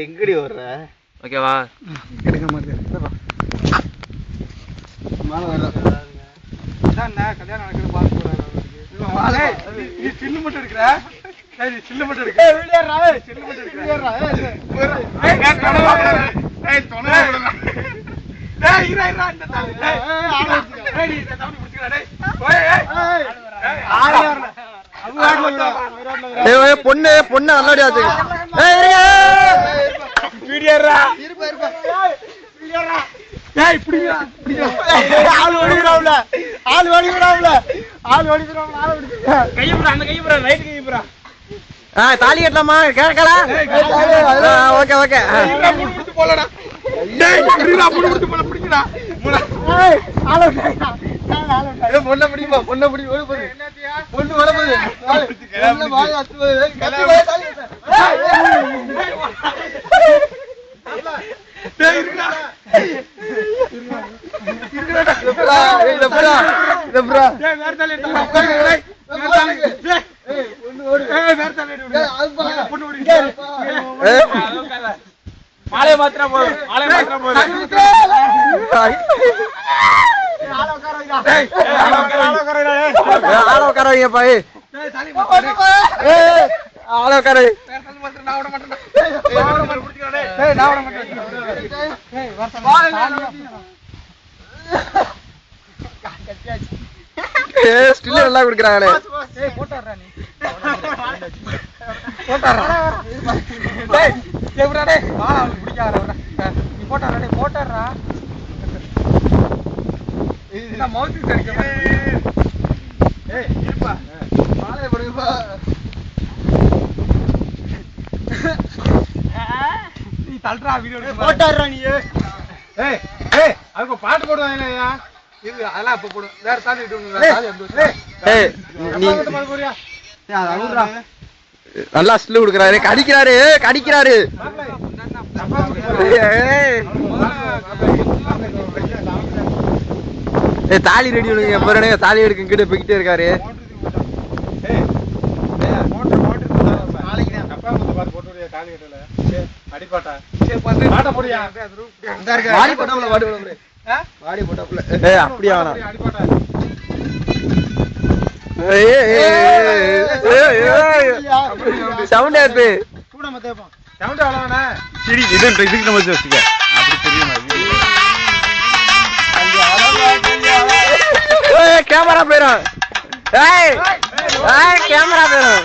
எங்கடி வர்ற? ஓகேவா? எடுக்க மாட்டேன். மாலை வர. அதான்டா கல்யாணம் நடக்குது பாத்து போறாரு. மாலை நீ சில்லு மட்டும் எடுக்கற. நீ சில்லு மட்டும் எடுக்க. ஏய் வீடியோடா. சில்லு மட்டும் எடுக்க. வீடியோடா. ஏய் தொணை போடுடா. டேய் இரா இந்த தாளி. ஏய் ஆள வச்சுக்க. ஏய் நீ இந்த தாளி புடிச்சுடா டேய். ஏய் ஆள வரல. ஏய் பொண்ணு நல்லடியா இருக்கு. ஏய் இருங்க. வீடியோடா. இருப்பா. வீடியோடா. ஏய் புடிடா. ஆள் ஓடிறாவுல. ஆள் ஓடிறாவுல. கைய புறா அந்த கைய புறா ரைட் கைய புறா. தாலி கட்டலாமா? கேக்கலா? Okay okay. முடி முடிச்சு போலடா. டேய் புடிடா முடி முடிச்சு போல புடிங்கடா. ஏய் ஆள ஓடா. ஏய் பொண்ண புடிப்பா ஓடு போடு. என்னத்தியா? பொண்ணு ஓட போடு. பொண்ணு வாய் அத்து போடு. கத்தி வாய் தாலி கட்ட. டேய் இருடா. இந்த புறா. டேய் வேற தாலி எடுடா. டேய் வேற தாலி. டேய் பொண்ணு ஓடு. ஏய் வேற தாலி எடு. டேய் அது பொண்ணு ஓடு. ஏய் மாலை மாத்திரா போடு. ஆள உட்கார வைங்க பாய். டேய் தாலி மாத்திரா. ஏய் ஆள உட்கார வை. வேற தாலி மாத்திரா நான் ஓட மாட்டேன்டா. நான் ஓட மாட்டேன் புடிச்சுடா டேய். டேய் நான் ஓட மாட்டேன். டேய் வேற தாலி. ஏய் ஸ்டில் நல்லா குடுக்குறாங்களே. ஏய் போட்டாறா நீ. போட்டாறா. டேய் கேக்குறா டேய். வா புடிக்காதடா. நீ போட்டாறா டேய் போட்டாறா. நான் மவுத் அடிக்க மாட்டேன். ஏய் இருப்பா. மாலை போடுப்பா. நீ தள்ளுறா வீடியோ எடுத்து போட்டாறா நீ. ஏய் அதுக்கு பாட்டு போடுவாங்கயா. இது அதெல்லாம் அப்ப போடு. வேற தாலி இடுங்க. தாலி வந்து. ஏய் நீ போறியா? ஏய் அது அவுறா. நல்லா ஸ்டில் குடுக்குறாரு. கடிக்கிறாரு. ஏய் தாலி ரெடி பண்ணுங்க. பாருங்க தாலி எடுக்க கிட்ட போயிட்டே இருக்காரு. ஏய் மோட்டர் நாளைக்கு நான் அப்பா வந்து பாத்து போட்டுறியா தாலி கட்டல. ஏய் அடிபாட்டா. சரி பாட்ட போறியா? அந்த இருக்க வாடி போட்டாப்ல வாடி போடு. வாடி போட்டாப்ல. ஏய் அப்படியே வேணாம். அடிபாட்டா. சவுண்ட் ஏத்து. கூட மத்தேப்பா. சவுண்ட் அவ்வளவுதானே. சரி இதுக்கு நம்ம வச்சுக்க. அப்படி தெரியுமா? ஏய் கேமரா போயிரும். ஏய் கேமரா போயிரும்.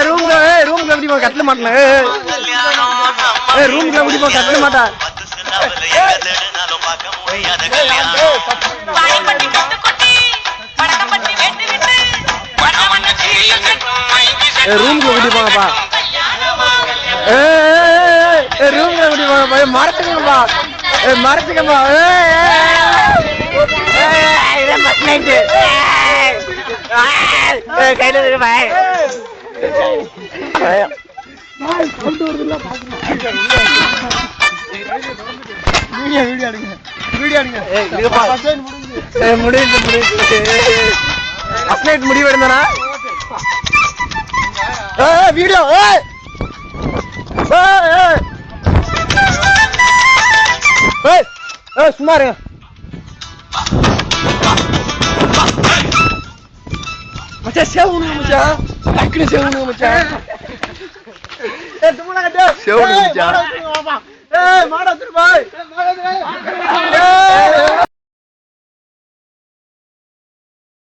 ரூம்ல எப்படி கட்டல மாட்டேன். ரூம்ல எப்படி கட்டல மாட்டேன். ரூம்ல எப்படி போங்கப்பா. ரூம்ல எப்படி போங்கப்பா. மறைச்சுக்கப்பா. மறைச்சுக்கப்பா. கையில இருப்பா. முடிவு எடுந்தனா வீடியோ. சும்மா இருங்க. மச்சான் சேவனுங்க மச்சான். டக்குனு சேவனுங்க மச்சான். ஏய் தும்முல கட்டு. சேவனுங்க மச்சான். ஏய் மாடா திருப்பா.